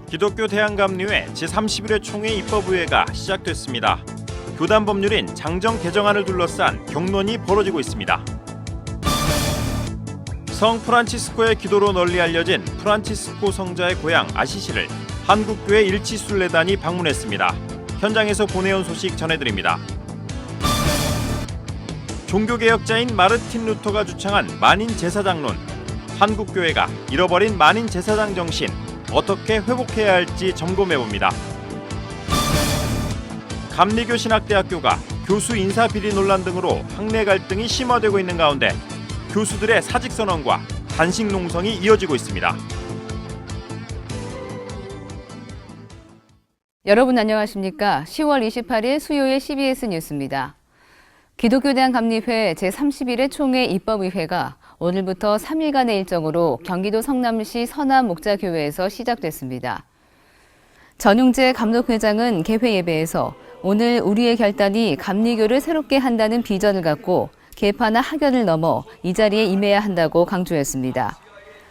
기독교 대한감리회 제31회 총회 입법의회가 시작됐습니다. 교단 법률인 장정 개정안을 둘러싼 격론이 벌어지고 있습니다. 성 프란치스코의 기도로 널리 알려진 프란치스코 성자의 고향 아시시를 한국교회 일치순례단이 방문했습니다. 현장에서 보내온 소식 전해드립니다. 종교개혁자인 마르틴 루터가 주창한 만인 제사장론. 한국교회가 잃어버린 만인 제사장 정신 어떻게 회복해야 할지 점검해봅니다. 감리교 신학대학교가 교수 인사 비리 논란 등으로 학내 갈등이 심화되고 있는 가운데 교수들의 사직 선언과 단식 농성이 이어지고 있습니다. 여러분 안녕하십니까? 10월 28일 수요일 CBS 뉴스입니다. 기독교 대한감리회 제31회 총회 입법의회가 오늘부터 3일간의 일정으로 경기도 성남시 서남목자교회에서 시작됐습니다. 전용재 감독회장은 개회 예배에서 오늘 우리의 결단이 감리교를 새롭게 한다는 비전을 갖고 계파나 학연을 넘어 이 자리에 임해야 한다고 강조했습니다.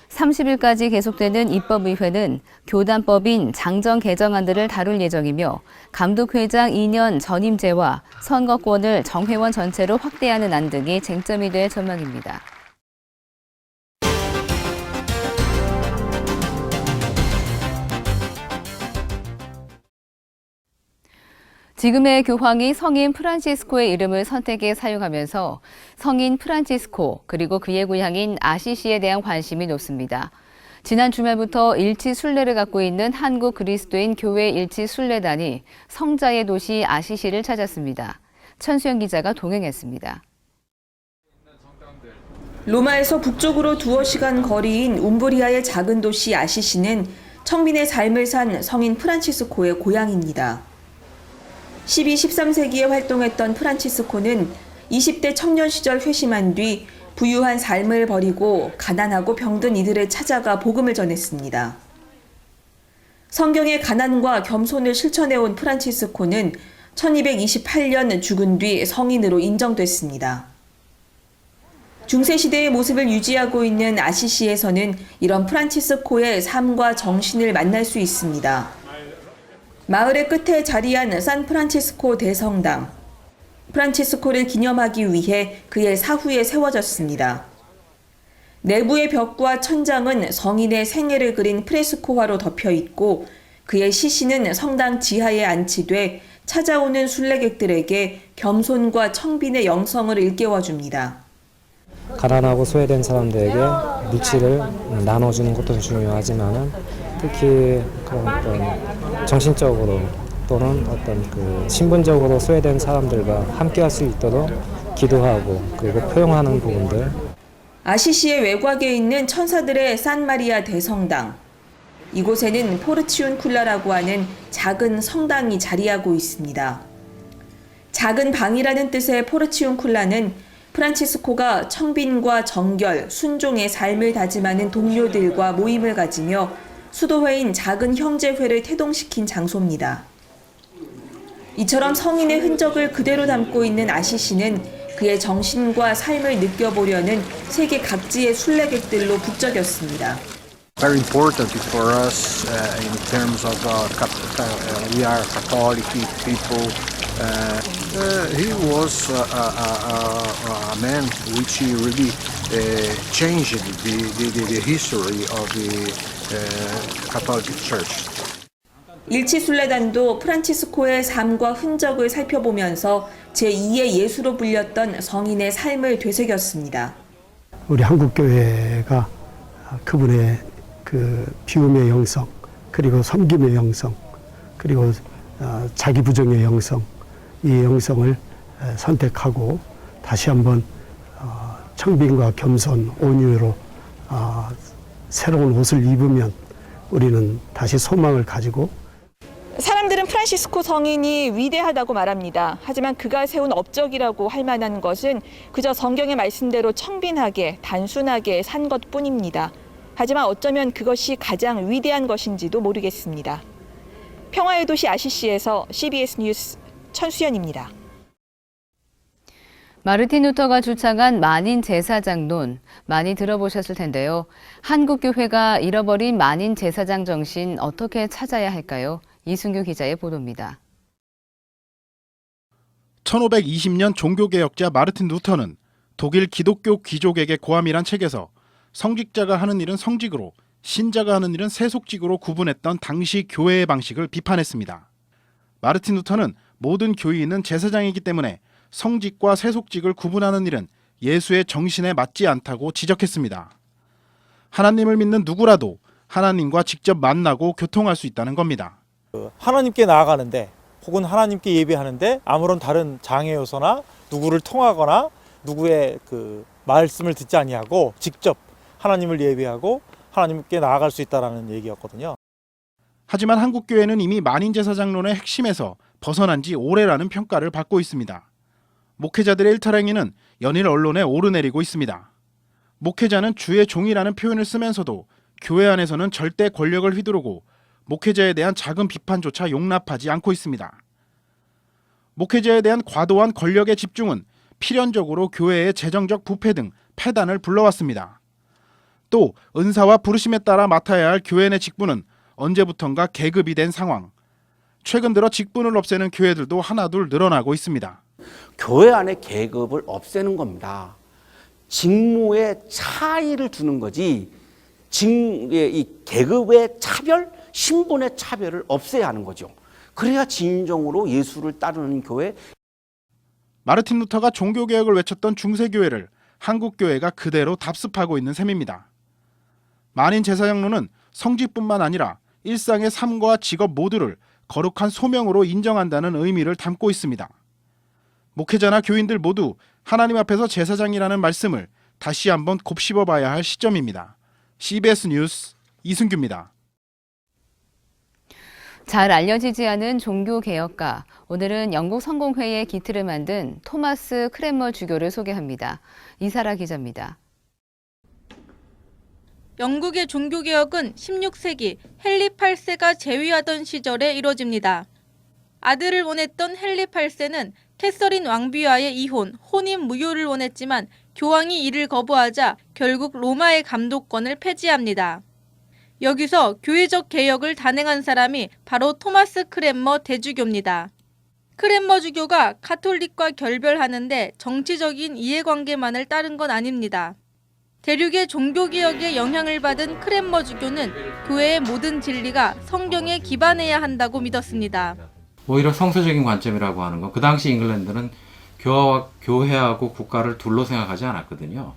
30일까지 계속되는 입법의회는 교단법인 장정 개정안들을 다룰 예정이며 감독회장 2년 전임제와 선거권을 정회원 전체로 확대하는 안 등이 쟁점이 될 전망입니다. 지금의 교황이 성인 프란치스코의 이름을 선택해 사용하면서 성인 프란치스코 그리고 그의 고향인 아시시에 대한 관심이 높습니다. 지난 주말부터 일치 순례를 갖고 있는 한국 그리스도인 교회 일치 순례단이 성자의 도시 아시시를 찾았습니다. 천수영 기자가 동행했습니다. 로마에서 북쪽으로 두어 시간 거리인 움브리아의 작은 도시 아시시는 청빈의 삶을 산 성인 프란치스코의 고향입니다. 12, 13세기에 활동했던 프란치스코는 20대 청년 시절 회심한 뒤 부유한 삶을 버리고 가난하고 병든 이들을 찾아가 복음을 전했습니다. 성경의 가난과 겸손을 실천해온 프란치스코는 1228년 죽은 뒤 성인으로 인정됐습니다. 중세시대의 모습을 유지하고 있는 아시시에서는 이런 프란치스코의 삶과 정신을 만날 수 있습니다. 마을의 끝에 자리한 산프란치스코 대성당. 프란치스코를 기념하기 위해 그의 사후에 세워졌습니다. 내부의 벽과 천장은 성인의 생애를 그린 프레스코화로 덮여 있고 그의 시신은 성당 지하에 안치돼 찾아오는 순례객들에게 겸손과 청빈의 영성을 일깨워 줍니다. 가난하고 소외된 사람들에게 물질을 나눠주는 것도 중요하지만은 특히 그런 어떤 정신적으로 또는 어떤 그 신분적으로 소외된 사람들과 함께할 수 있도록 기도하고 그리고 포용하는 부분들. 아시시의 외곽에 있는 천사들의 산마리아 대성당. 이곳에는 포르치운쿨라라고 하는 작은 성당이 자리하고 있습니다. 작은 방이라는 뜻의 포르치운쿨라는 프란치스코가 청빈과 정결, 순종의 삶을 다짐하는 동료들과 모임을 가지며 수도회인 작은 형제회를 태동시킨 장소입니다. 이처럼 성인의 흔적을 그대로 담고 있는 아시시는 그의 정신과 삶을 느껴보려는 세계 각지의 순례객들로 북적였습니다. Very important for us in terms of we are Catholic people. He was a man which really changed the history of the Catholic Church. 일치순례단도 프란치스코의 삶과 흔적을 살펴보면서 제2의 예수로 불렸던 성인의 삶을 되새겼습니다. 우리 한국교회가 그분의 그 비움의 영성, 그리고 섬김의 영성, 그리고 자기 부정의 영성, 이 영성을 선택하고 다시 한번 청빈과 겸손, 온유로 새로운 옷을 입으면 우리는 다시 소망을 가지고. 사람들은 프란치스코 성인이 위대하다고 말합니다. 하지만 그가 세운 업적이라고 할 만한 것은 그저 성경의 말씀대로 청빈하게, 단순하게 산 것뿐입니다. 하지만 어쩌면 그것이 가장 위대한 것인지도 모르겠습니다. 평화의 도시 아시시에서 CBS 뉴스 천수연입니다. 마르틴 루터가 주창한 만인 제사장론 많이 들어보셨을 텐데요. 한국교회가 잃어버린 만인 제사장 정신 어떻게 찾아야 할까요? 이순규 기자의 보도입니다. 1520년 종교개혁자 마르틴 루터는 독일 기독교 귀족에게 고함이란 책에서 성직자가 하는 일은 성직으로, 신자가 하는 일은 세속직으로 구분했던 당시 교회의 방식을 비판했습니다. 마르틴 루터는 모든 교인은 제사장이기 때문에 성직과 세속직을 구분하는 일은 예수의 정신에 맞지 않다고 지적했습니다. 하나님을 믿는 누구라도 하나님과 직접 만나고 교통할 수 있다는 겁니다. 하나님께 나아가는데 혹은 하나님께 예배하는데 아무런 다른 장애 요소나 누구를 통하거나 누구의 그 말씀을 듣지 아니하고 직접 하나님을 예배하고 하나님께 나아갈 수 있다라는 얘기였거든요. 하지만 한국교회는 이미 만인제사장론의 핵심에서 벗어난 지 오래라는 평가를 받고 있습니다. 목회자들의 일탈행위는 연일 언론에 오르내리고 있습니다. 목회자는 주의 종이라는 표현을 쓰면서도 교회 안에서는 절대 권력을 휘두르고 목회자에 대한 작은 비판조차 용납하지 않고 있습니다. 목회자에 대한 과도한 권력의 집중은 필연적으로 교회의 재정적 부패 등 폐단을 불러왔습니다. 또 은사와 부르심에 따라 맡아야 할 교회 내 직분은 언제부턴가 계급이 된 상황. 최근 들어 직분을 없애는 교회들도 하나둘 늘어나고 있습니다. 교회 안에 계급을 없애는 겁니다. 직무의 차이를 두는 거지 이 계급의 차별, 신분의 차별을 없애야 하는 거죠. 그래야 진정으로 예수를 따르는 교회. 마르틴 루터가 종교개혁을 외쳤던 중세교회를 한국교회가 그대로 답습하고 있는 셈입니다. 만인 제사장론은 성직뿐만 아니라 일상의 삶과 직업 모두를 거룩한 소명으로 인정한다는 의미를 담고 있습니다. 목회자나 교인들 모두 하나님 앞에서 제사장이라는 말씀을 다시 한번 곱씹어봐야 할 시점입니다. CBS 뉴스 이순규입니다. 잘 알려지지 않은 종교개혁가, 오늘은 영국 성공회의 기틀을 만든 토마스 크랜머 주교를 소개합니다. 이사라 기자입니다. 영국의 종교개혁은 16세기 헨리 8세가 재위하던 시절에 이뤄집니다. 아들을 원했던 헨리 8세는 캐서린 왕비와의 이혼, 혼인 무효를 원했지만 교황이 이를 거부하자 결국 로마의 감독권을 폐지합니다. 여기서 교회적 개혁을 단행한 사람이 바로 토마스 크랜머 대주교입니다. 크랜머 주교가 가톨릭과 결별하는데 정치적인 이해관계만을 따른 건 아닙니다. 대륙의 종교개혁에 영향을 받은 크랜머 주교는 교회의 모든 진리가 성경에 기반해야 한다고 믿었습니다. 오히려 성서적인 관점이라고 하는 건 그 당시 잉글랜드는 교회하고 국가를 둘로 생각하지 않았거든요.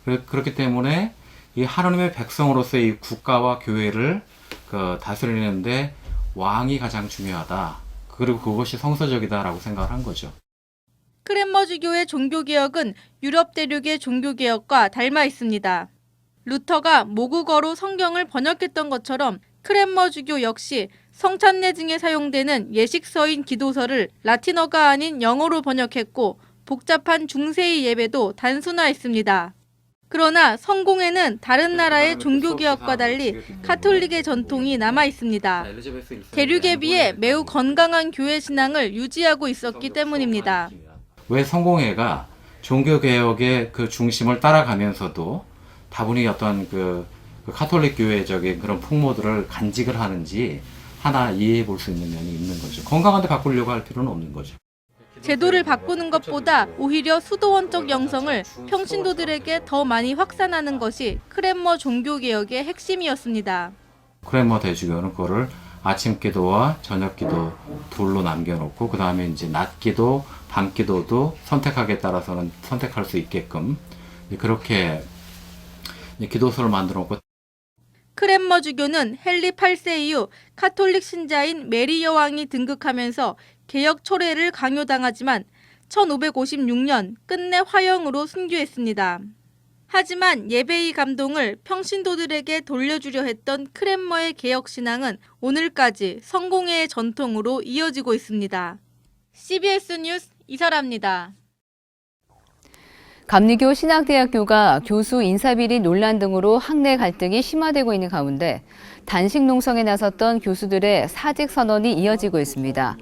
그렇기 때문에 이 하나님의 백성으로서의 이 국가와 교회를 다스리는데 왕이 가장 중요하다. 그리고 그것이 성서적이다라고 생각을 한 거죠. 크랜머 주교의 종교개혁은 유럽 대륙의 종교개혁과 닮아 있습니다. 루터가 모국어로 성경을 번역했던 것처럼 크랜머 주교 역시 성찬례 등에 사용되는 예식서인 기도서를 라틴어가 아닌 영어로 번역했고 복잡한 중세의 예배도 단순화했습니다. 그러나 성공회는 다른 나라의 종교개혁과 달리 가톨릭의 전통이 남아 있습니다. 대륙에 비해 매우 건강한 교회 신앙을 유지하고 있었기 때문입니다. 왜 성공회가 종교개혁의 그 중심을 따라가면서도 다분히 어떤 그 가톨릭 교회적인 그런 풍모들을 간직을 하는지 하나 이해해 볼 수 있는 면이 있는 거죠. 건강한데 바꾸려고 할 필요는 없는 거죠. 제도를 바꾸는 것보다 오히려 수도원적 영성을 평신도들에게 더 많이 확산하는 것이 크랜머 종교개혁의 핵심이었습니다. 크랜머 대주교는 그거를 아침 기도와 저녁 기도 둘로 남겨놓고 그 다음에 이제 낮 기도, 밤 기도도 선택하기에 따라서는 선택할 수 있게끔 그렇게 기도서를 만들어 놓고. 크랜머 주교는 헨리 8세 이후 가톨릭 신자인 메리 여왕이 등극하면서 개혁 철회를 강요당하지만 1556년 끝내 화형으로 순교했습니다. 하지만 예배의 감동을 평신도들에게 돌려주려 했던 크랜머의 개혁 신앙은 오늘까지 성공회의 전통으로 이어지고 있습니다. CBS 뉴스 이사라입니다. 감리교 신학대학교가 교수 인사비리 논란 등으로 학내 갈등이 심화되고 있는 가운데 단식 농성에 나섰던 교수들의 사직 선언이 이어지고 있습니다.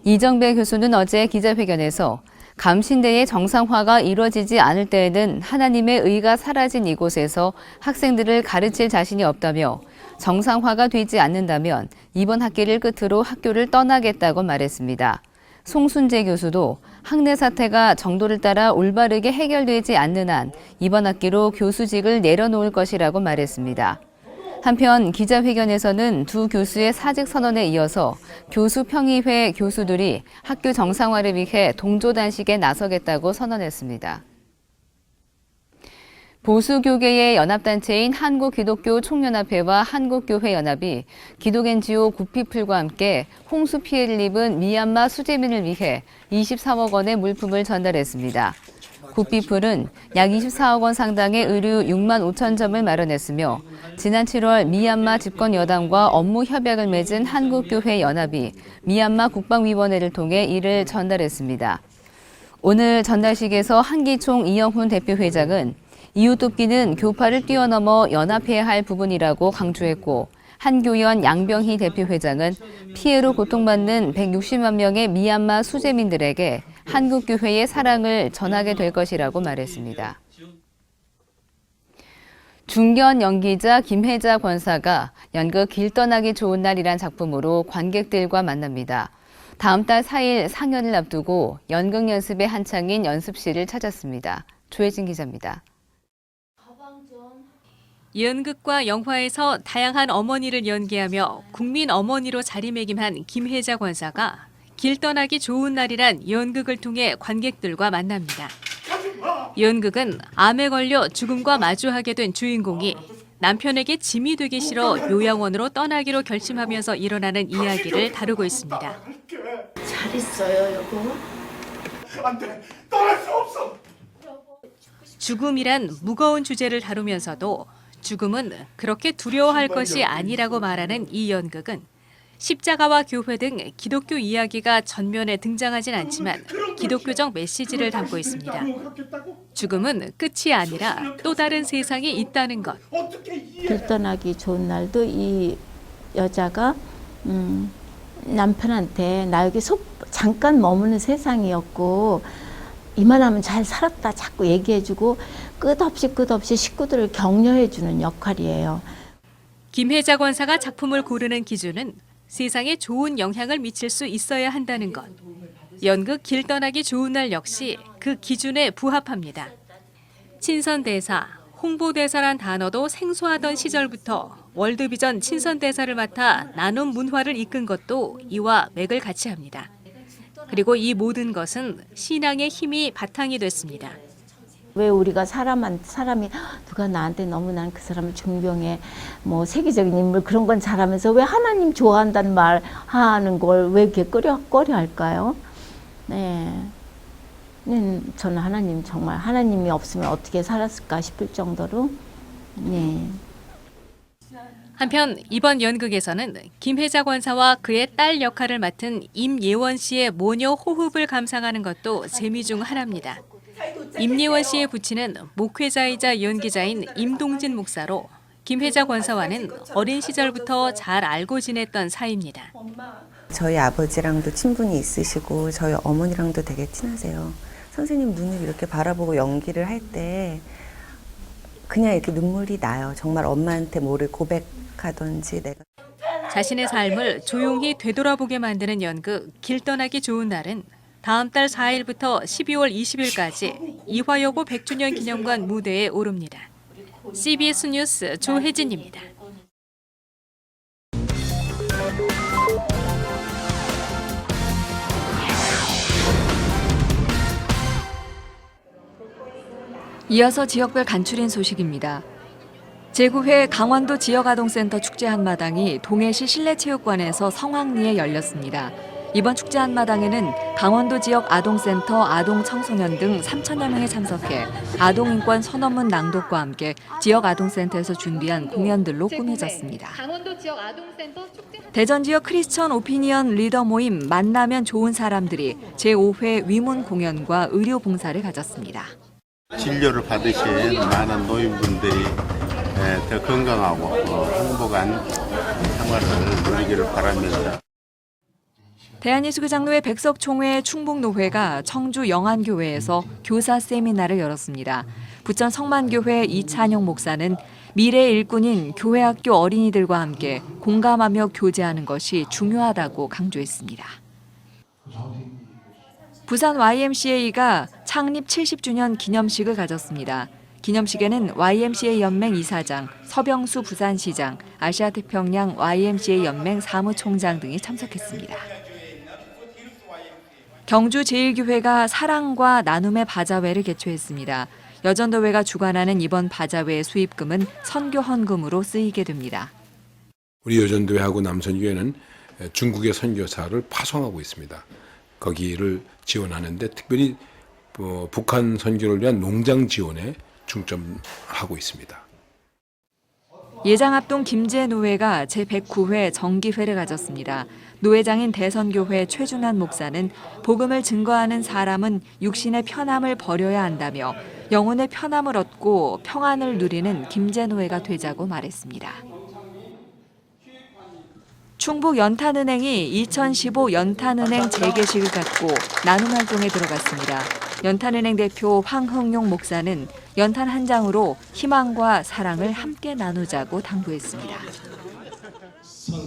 이정배 교수는 어제 기자회견에서 감신대의 정상화가 이루어지지 않을 때에는 하나님의 의가 사라진 이곳에서 학생들을 가르칠 자신이 없다며 정상화가 되지 않는다면 이번 학기를 끝으로 학교를 떠나겠다고 말했습니다. 송순재 교수도 학내 사태가 정도를 따라 올바르게 해결되지 않는 한 이번 학기로 교수직을 내려놓을 것이라고 말했습니다. 한편 기자회견에서는 두 교수의 사직 선언에 이어서 교수평의회 교수들이 학교 정상화를 위해 동조단식에 나서겠다고 선언했습니다. 보수교계의 연합단체인 한국기독교총연합회와 한국교회연합이 기독 NGO 굿피플과 함께 홍수 피해를 입은 미얀마 수재민을 위해 23억 원의 물품을 전달했습니다. 굿피플은 약 24억 원 상당의 의류 6만 5천 점을 마련했으며 지난 7월 미얀마 집권 여당과 업무 협약을 맺은 한국교회연합이 미얀마 국방위원회를 통해 이를 전달했습니다. 오늘 전달식에서 한기총 이영훈 대표회장은 이웃돕기는 교파를 뛰어넘어 연합해야 할 부분이라고 강조했고 한교연 양병희 대표회장은 피해로 고통받는 160만 명의 미얀마 수재민들에게 한국교회의 사랑을 전하게 될 것이라고 말했습니다. 중견 연기자 김혜자 권사가 연극 길 떠나기 좋은 날이란 작품으로 관객들과 만납니다. 다음 달 4일 상연을 앞두고 연극 연습에 한창인 연습실을 찾았습니다. 조혜진 기자입니다. 연극과 영화에서 다양한 어머니를 연기하며 국민 어머니로 자리매김한 김혜자 권사가 길 떠나기 좋은 날이란 연극을 통해 관객들과 만납니다. 연극은 암에 걸려 죽음과 마주하게 된 주인공이 남편에게 짐이 되기 싫어 요양원으로 떠나기로 결심하면서 일어나는 이야기를 다루고 있습니다. 잘 있어요, 여보? 안 돼, 떠날 수 없어. 죽음이란 무거운 주제를 다루면서도 죽음은 그렇게 두려워할 것이 아니라고 말하는 이 연극은 십자가와 교회 등 기독교 이야기가 전면에 등장하진 않지만 기독교적 메시지를 담고 있습니다. 죽음은 끝이 아니라 또 다른 세상이 있다는 것. 길 떠나기 좋은 날도 이 여자가 남편한테 나 여기 잠깐 머무는 세상이었고 이만하면 잘 살았다 자꾸 얘기해주고 끝없이 식구들을 격려해주는 역할이에요. 김혜자 권사가 작품을 고르는 기준은 세상에 좋은 영향을 미칠 수 있어야 한다는 것. 연극 길 떠나기 좋은 날 역시 그 기준에 부합합니다. 친선대사, 홍보대사란 단어도 생소하던 시절부터 월드비전 친선대사를 맡아 나눔 문화를 이끈 것도 이와 맥을 같이 합니다. 그리고 이 모든 것은 신앙의 힘이 바탕이 됐습니다. 왜 우리가 사람이 누가 나한테 너무 난 그 사람을 존경해 뭐 세계적인 인물 그런 건 잘하면서 왜 하나님 좋아한다는 말 하는 걸 왜 이렇게 꺼려 할까요? 네, 저는 하나님 정말 하나님이 없으면 어떻게 살았을까 싶을 정도로 네. 한편 이번 연극에서는 김혜자 권사와 그의 딸 역할을 맡은 임예원 씨의 모녀 호흡을 감상하는 것도 재미 중 하나입니다. 임예원 씨의 부친은 목회자이자 연기자인 임동진 목사로 김혜자 권사와는 어린 시절부터 잘 알고 지냈던 사이입니다. 저희 아버지랑도 친분이 있으시고 저희 어머니랑도 되게 친하세요. 선생님 눈을 이렇게 바라보고 연기를 할 때 그냥 이렇게 눈물이 나요. 정말 엄마한테 뭐를 고백하던지 내가. 자신의 삶을 조용히 되돌아보게 만드는 연극 길 떠나기 좋은 날은 다음 달 4일부터 12월 20일까지 이화여고 100주년 기념관 무대에 오릅니다. CBS 뉴스 조혜진입니다. 이어서 지역별 간추린 소식입니다. 제9회 강원도 지역아동센터 축제 한마당이 동해시 실내체육관에서 성황리에 열렸습니다. 이번 축제 한마당에는 강원도 지역 아동센터 아동 청소년 등 3천여 명이 참석해 아동인권 선언문 낭독과 함께 지역 아동센터에서 준비한 공연들로 꾸며졌습니다. 대전 지역 크리스천 오피니언 리더 모임 만나면 좋은 사람들이 제5회 위문 공연과 의료 봉사를 가졌습니다. 진료를 받으신 많은 노인분들이 더 건강하고 행복한 생활을 누리기를 바라면서 대한예수교장로회 백석총회 충북노회가 청주 영안교회에서 교사 세미나를 열었습니다. 부천 성만교회 이찬용 목사는 미래의 일꾼인 교회학교 어린이들과 함께 공감하며 교제하는 것이 중요하다고 강조했습니다. 부산 YMCA가 창립 70주년 기념식을 가졌습니다. 기념식에는 YMCA 연맹 이사장, 서병수 부산시장, 아시아태평양 YMCA 연맹 사무총장 등이 참석했습니다. 경주제일교회가 사랑과 나눔의 바자회를 개최했습니다. 여전도회가 주관하는 이번 바자회의 수입금은 선교 헌금으로 쓰이게 됩니다. 우리 여전도회하고 남선교회는 중국의 선교사를 파송하고 있습니다. 거기를 지원하는데 특별히 북한 선교를 위한 농장 지원에 중점하고 있습니다. 예장합동 김제노회가 제109회 정기회를 가졌습니다. 노회장인 대선교회 최준환 목사는 복음을 증거하는 사람은 육신의 편함을 버려야 한다며 영혼의 편함을 얻고 평안을 누리는 김제노회가 되자고 말했습니다. 충북 연탄은행이 2015 연탄은행 재개식을 갖고 나눔 활동에 들어갔습니다. 연탄은행 대표 황흥용 목사는 연탄 한 장으로 희망과 사랑을 함께 나누자고 당부했습니다.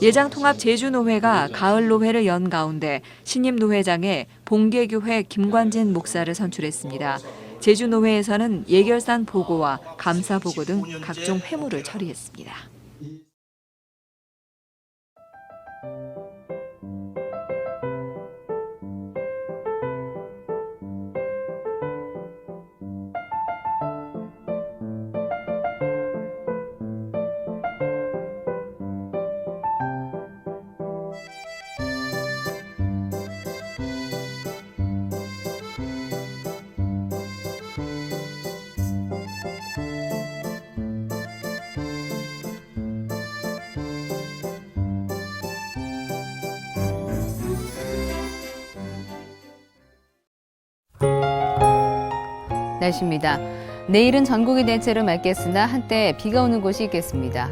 예장통합 제주노회가 가을노회를 연 가운데 신임노회장에 봉계교회 김관진 목사를 선출했습니다. 제주노회에서는 예결산 보고와 감사 보고 등 각종 회무를 처리했습니다. 날씨입니다. 내일은 전국이 대체로 맑겠으나 한때 비가 오는 곳이 있겠습니다.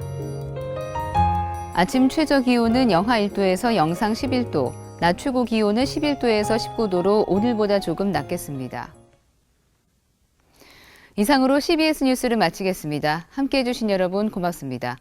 아침 최저 기온은 영하 1도에서 영상 11도, 낮 최고 기온은 11도에서 19도로 오늘보다 조금 낮겠습니다. 이상으로 CBS 뉴스를 마치겠습니다. 함께해 주신 여러분 고맙습니다.